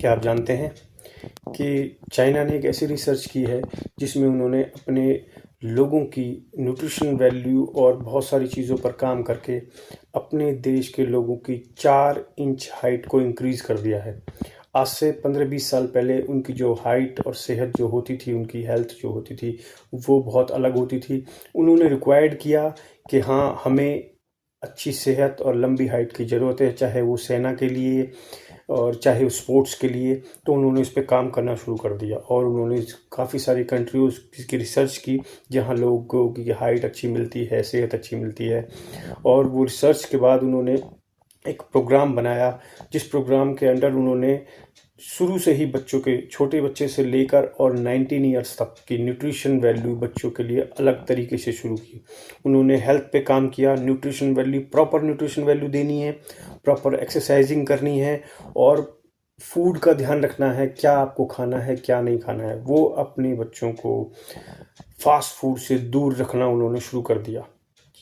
क्या आप जानते हैं कि चाइना ने एक ऐसी रिसर्च की है जिसमें उन्होंने अपने लोगों की न्यूट्रिशन वैल्यू और बहुत सारी चीज़ों पर काम करके अपने देश के लोगों की 4 इंच हाइट को इंक्रीज़ कर दिया है। आज से 15-20 साल पहले उनकी जो हाइट और सेहत जो होती थी, उनकी हेल्थ जो होती थी, वो बहुत अलग होती थी। उन्होंने रिक्वायर्ड किया कि हाँ, हमें अच्छी सेहत और लंबी हाइट की ज़रूरत है, चाहे वो सेना के लिए और चाहे स्पोर्ट्स के लिए। तो उन्होंने इस पे काम करना शुरू कर दिया और उन्होंने काफ़ी सारी कंट्रीज़ की रिसर्च की जहाँ लोगों की हाइट अच्छी मिलती है, सेहत अच्छी मिलती है। और वो रिसर्च के बाद उन्होंने एक प्रोग्राम बनाया, जिस प्रोग्राम के अंडर उन्होंने शुरू से ही बच्चों के, छोटे बच्चे से लेकर और 19 ईयर्स तक की न्यूट्रिशन वैल्यू बच्चों के लिए अलग तरीके से शुरू की। उन्होंने हेल्थ पे काम किया, nutrition value, proper nutrition value देनी है, प्रॉपर एक्सरसाइजिंग करनी है और फूड का ध्यान रखना है, क्या आपको खाना है, क्या नहीं खाना है। वो अपने बच्चों को फास्ट फूड से दूर रखना उन्होंने शुरू कर दिया।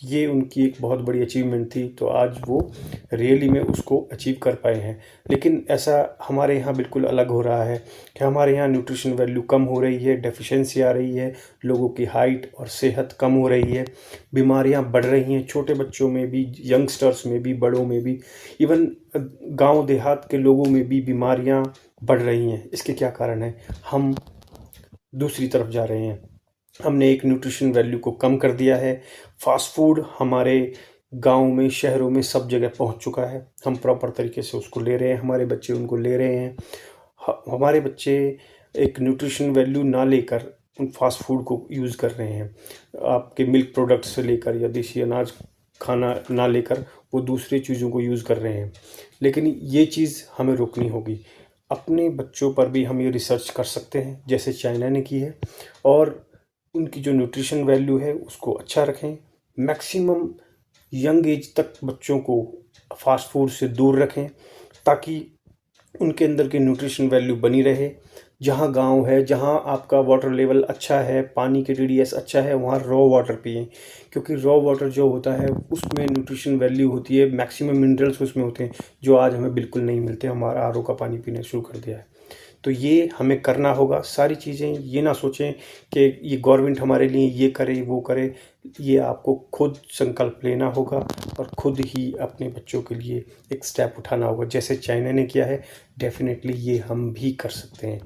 ये उनकी एक बहुत बड़ी अचीवमेंट थी, तो आज वो रियली में उसको अचीव कर पाए हैं। लेकिन ऐसा हमारे यहाँ बिल्कुल अलग हो रहा है कि हमारे यहाँ न्यूट्रिशन वैल्यू कम हो रही है, डेफिशिएंसी आ रही है, लोगों की हाइट और सेहत कम हो रही है, बीमारियाँ बढ़ रही हैं, छोटे बच्चों में भी, यंगस्टर्स में भी, बड़ों में भी, इवन गाँव देहात के लोगों में भी बीमारियाँ बढ़ रही हैं। इसके क्या कारण है? हम दूसरी तरफ जा रहे हैं। हमने एक न्यूट्रिशन वैल्यू को कम कर दिया है। फास्ट फूड हमारे गाँव में, शहरों में सब जगह पहुंच चुका है। हम प्रॉपर तरीके से उसको ले रहे हैं, हमारे बच्चे उनको ले रहे हैं। हमारे बच्चे एक न्यूट्रिशन वैल्यू ना लेकर उन फास्ट फूड को यूज़ कर रहे हैं। आपके मिल्क प्रोडक्ट से लेकर या देसी अनाज खाना ना लेकर वो दूसरी चीज़ों को यूज़ कर रहे हैं। लेकिन ये चीज़ हमें रोकनी होगी। अपने बच्चों पर भी हम ये रिसर्च कर सकते हैं जैसे चाइना ने की है, और उनकी जो न्यूट्रिशन वैल्यू है उसको अच्छा रखें। मैक्सिमम यंग एज तक बच्चों को फास्ट फूड से दूर रखें ताकि उनके अंदर की न्यूट्रिशन वैल्यू बनी रहे। जहाँ गांव है, जहाँ आपका वाटर लेवल अच्छा है, पानी के टीडीएस अच्छा है, वहाँ रॉ वाटर पिएं, क्योंकि रॉ वाटर जो होता है उसमें न्यूट्रिशन वैल्यू होती है, मैक्सिमम मिनरल्स उसमें होते हैं जो आज हमें बिल्कुल नहीं मिलते। हमारा आरओ का पानी पीना शुरू कर दिया है। तो ये हमें करना होगा सारी चीज़ें। ये ना सोचें कि ये गवर्नमेंट हमारे लिए ये करे वो करे। ये आपको खुद संकल्प लेना होगा और खुद ही अपने बच्चों के लिए एक स्टेप उठाना होगा, जैसे चाइना ने किया है। डेफिनेटली ये हम भी कर सकते हैं।